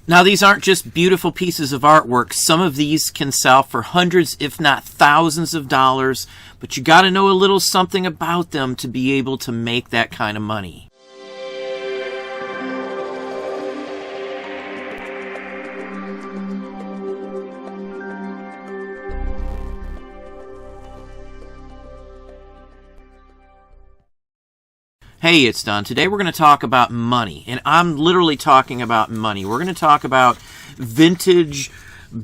Now, these aren't just beautiful pieces of artwork. Some of these can sell for hundreds, if not thousands of dollars, but you got to know a little something about them to be able to make that kind of money. Hey, it's Don. Today we're going to talk about money, and I'm literally talking about money. We're going to talk about vintage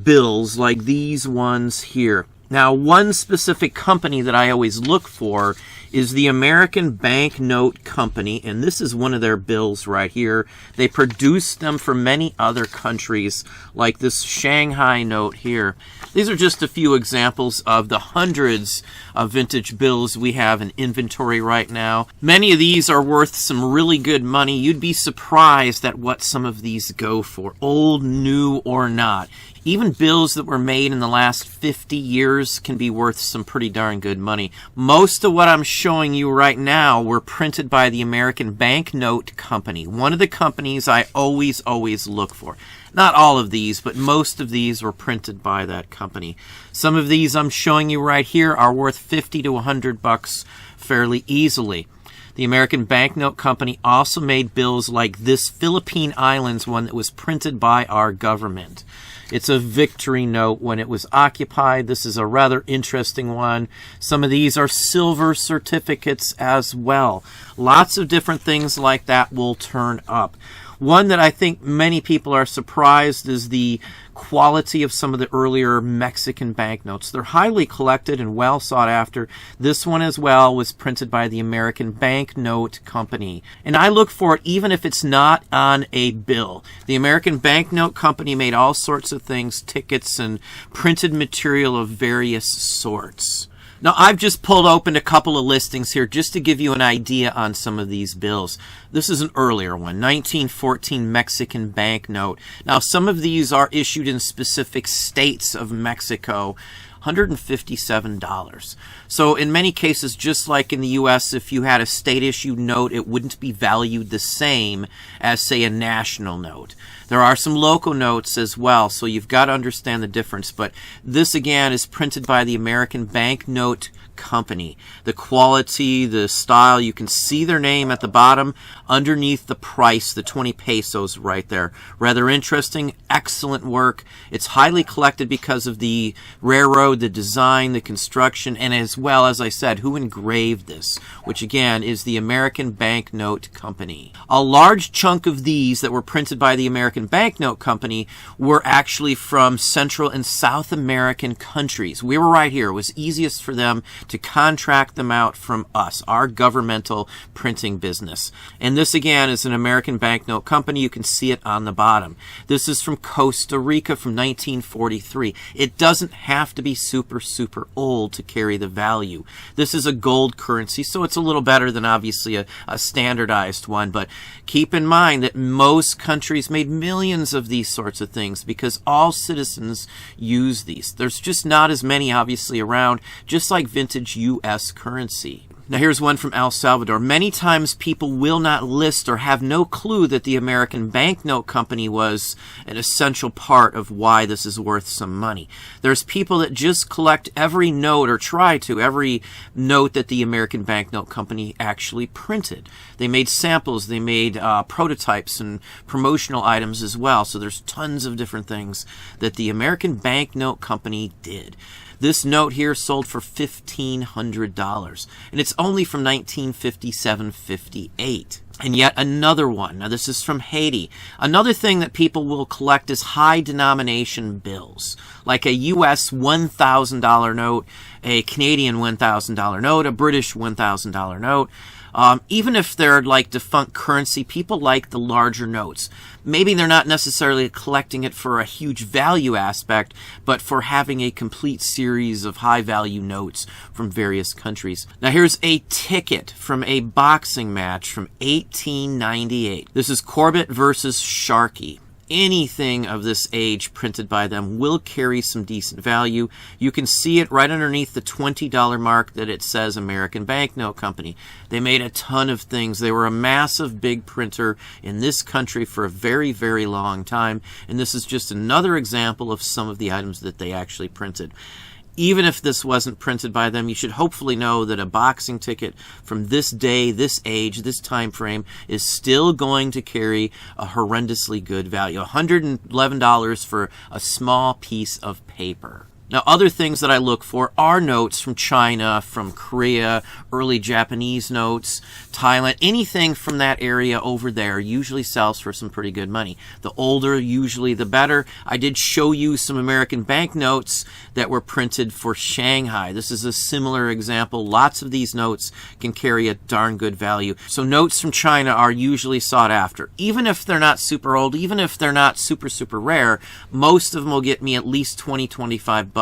bills like these ones here. Now, one specific company that I always look for is the American Banknote Company, and this is one of their bills right here. They produce them for many other countries, like this Shanghai note here. These are just a few examples of the hundreds of vintage bills we have in inventory right now. Many of these are worth some really good money. You'd be surprised at what some of these go for, old, new, or not. Even bills that were made in the last 50 years can be worth some pretty darn good money. Most of what I'm showing you right now were printed by the American Banknote Company, one of the companies I always look for. Not all of these, but most of these were printed by that company. Some of these I'm showing you right here are worth 50 to 100 bucks fairly easily. The American Banknote Company also made bills like this Philippine Islands one that was printed by our government. It's a victory note when it was occupied. This is a rather interesting one. Some of these are silver certificates as well. Lots of different things like that will turn up. One that I think many people are surprised is the quality of some of the earlier Mexican banknotes. They're highly collected and well sought after. This one as well was printed by the American Banknote Company. And I look for it even if it's not on a bill. The American Banknote Company made all sorts of things, tickets and printed material of various sorts. Now, I've just pulled open a couple of listings here just to give you an idea on some of these bills. This is an earlier one, 1914 Mexican banknote. Now, some of these are issued in specific states of Mexico. $157. So in many cases, just like in the U.S., if you had a state-issued note, it wouldn't be valued the same as, say, a national note. There are some local notes as well, so you've got to understand the difference. But this, again, is printed by the American Banknote Company. The quality, the style, you can see their name at the bottom underneath the price, the 20 pesos right there. Rather interesting, excellent work. It's highly collected because of the railroad, the design, the construction, and as well, as I said, who engraved this, which again is the American Banknote Company. A large chunk of these that were printed by the American Banknote Company were actually from Central and South American countries. We were right here. It was easiest for them to contract them out from us, our governmental printing business. And this again is an American Banknote Company. You can see it on the bottom. This is from Costa Rica from 1943. It doesn't have to be super old to carry the value. This is a gold currency, so it's a little better than obviously a standardized one, but keep in mind that most countries made millions of these sorts of things because all citizens use these. There's just not as many obviously around, just like vintage U.S. currency. Now here's one from El Salvador. Many times people will not list or have no clue that the American Banknote Company was an essential part of why this is worth some money. There's people that just collect every note, or try to, every note that the American Banknote Company actually printed. They made samples, they made prototypes and promotional items as well. So there's tons of different things that the American Banknote Company did. This note here sold for $1,500, and it's only from 1957-58. And yet another one. Now this is from Haiti. Another thing that people will collect is high denomination bills, like a US $1,000 note, a Canadian $1,000 note, a British $1,000 note. Even if they're like defunct currency, people like the larger notes. Maybe they're not necessarily collecting it for a huge value aspect, but for having a complete series of high value notes from various countries. Now here's a ticket from a boxing match from 1898. This is Corbett versus Sharkey. anything of this age printed by them will carry some decent value. You can see it right underneath the $20 mark that it says American Banknote Company. They made a ton of things. They were a massive big printer in this country for a very, very long time, and this is just another example of some of the items that they actually printed. Even if this wasn't printed by them, you should hopefully know that a boxing ticket from this day, this age, this time frame is still going to carry a horrendously good value. $111 for a small piece of paper. Now, other things that I look for are notes from China, from Korea, early Japanese notes, Thailand. Anything from that area over there usually sells for some pretty good money. The older, usually the better. I did show you some American banknotes that were printed for Shanghai. This is a similar example. Lots of these notes can carry a darn good value. So notes from China are usually sought after. Even if they're not super old, even if they're not super, super rare, most of them will get me at least 20, 25 bucks,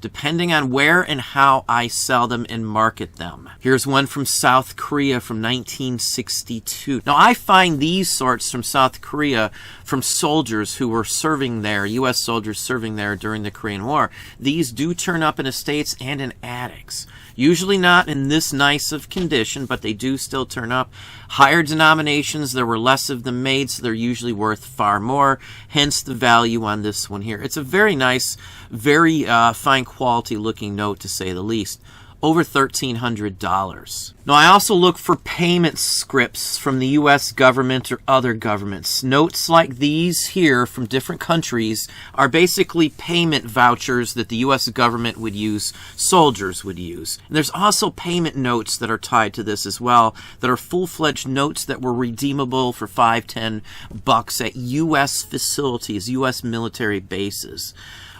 depending on where and how I sell them and market them. Here's one from South Korea from 1962. Now, I find these sorts from South Korea from soldiers who were serving there, U.S. soldiers serving there during the Korean War. These do turn up in estates and in attics. Usually not in this nice of condition, but they do still turn up. Higher denominations, there were less of them made, so they're usually worth far more, hence the value on this one here. It's a very nice, very fine quality looking note, to say the least. Over $1,300. Now, I also look for payment scripts from the U.S. government or other governments. Notes like these here from different countries are basically payment vouchers that the U.S. government would use, soldiers would use. And there's also payment notes that are tied to this as well, that are full-fledged notes that were redeemable for $5, $10 at U.S. facilities, U.S. military bases.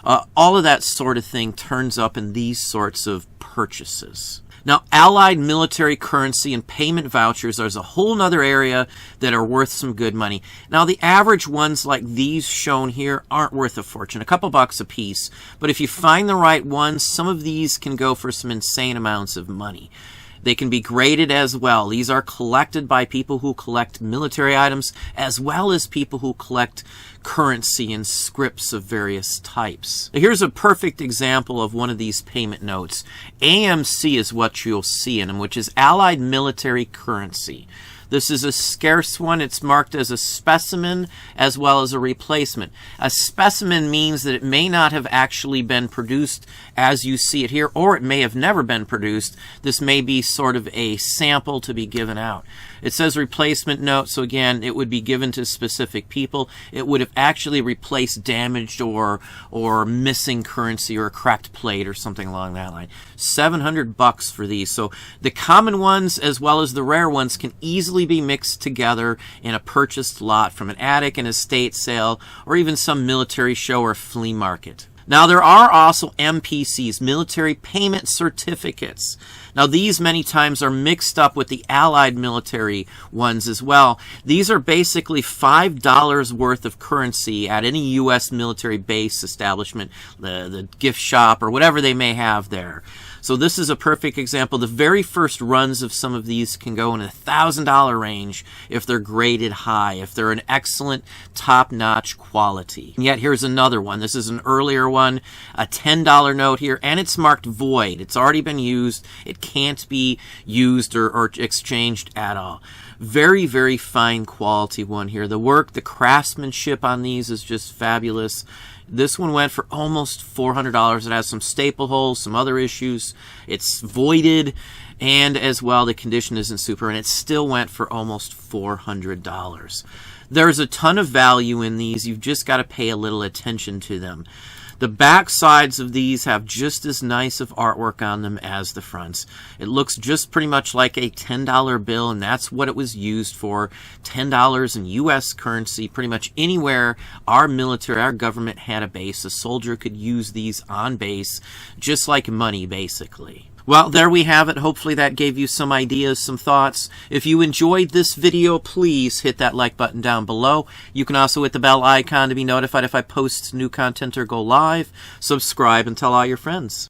All of that sort of thing turns up in these sorts of purchases. Now, allied military currency and payment vouchers is a whole nother area that are worth some good money. Now, the average ones like these shown here aren't worth a fortune, a couple bucks a piece. But if you find the right ones, some of these can go for some insane amounts of money. They can be graded as well. These are collected by people who collect military items as well as people who collect currency and scripts of various types. Here's a perfect example of one of these payment notes. AMC is what you'll see in them, which is Allied Military Currency. This is a scarce one. It's marked as a specimen as well as a replacement. A specimen means that it may not have actually been produced as you see it here, or it may have never been produced. This may be sort of a sample to be given out. It says replacement note, so again, it would be given to specific people. It would have actually replaced damaged or missing currency or a cracked plate or something along that line. $700 for these. So the common ones as well as the rare ones can easily be mixed together in a purchased lot from an attic, an estate sale, or even some military show or flea market. Now, there are also MPCs, military payment certificates. Now, these many times are mixed up with the Allied military ones as well. These are basically $5 worth of currency at any U.S. military base establishment, the gift shop, or whatever they may have there. So this is a perfect example. The very first runs of some of these can go in a $1,000 range if they're graded high, if they're an excellent top-notch quality. And yet here's another one. This is an earlier one, a $10 note here, and it's marked void. It's already been used. It can't be used or exchanged at all. Very, very fine quality one here. The work, the craftsmanship on these is just fabulous. This one went for almost $400. It has some staple holes, some other issues. It's voided, and as well, the condition isn't super, and it still went for almost $400. There's a ton of value in these. You've just got to pay a little attention to them. The back sides of these have just as nice of artwork on them as the fronts. It looks just pretty much like a $10 bill, and that's what it was used for. $10 in U.S. currency. Pretty much anywhere our military, our government had a base, a soldier could use these on base, just like money, basically. Well, there we have it. Hopefully that gave you some ideas, some thoughts. If you enjoyed this video, please hit that like button down below. You can also hit the bell icon to be notified if I post new content or go live. Subscribe and tell all your friends.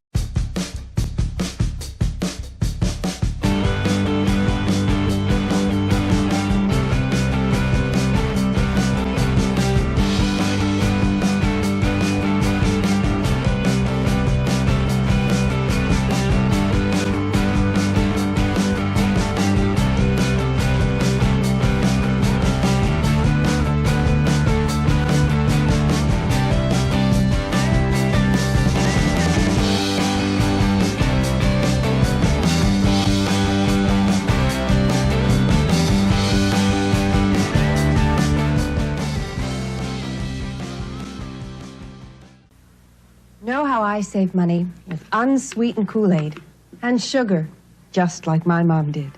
how I save money? With unsweetened Kool-Aid. And sugar, just like my mom did.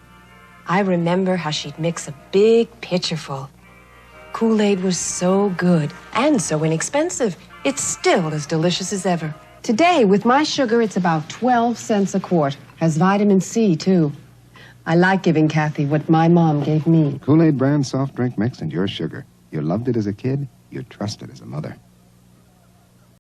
I remember how she'd mix a big pitcher full. Kool-Aid was so good and so inexpensive. It's still as delicious as ever. Today, with my sugar, it's about 12 cents a quart. Has vitamin C, too. I like giving Kathy what my mom gave me. Kool-Aid brand soft drink mix and your sugar. You loved it as a kid, you trust it as a mother.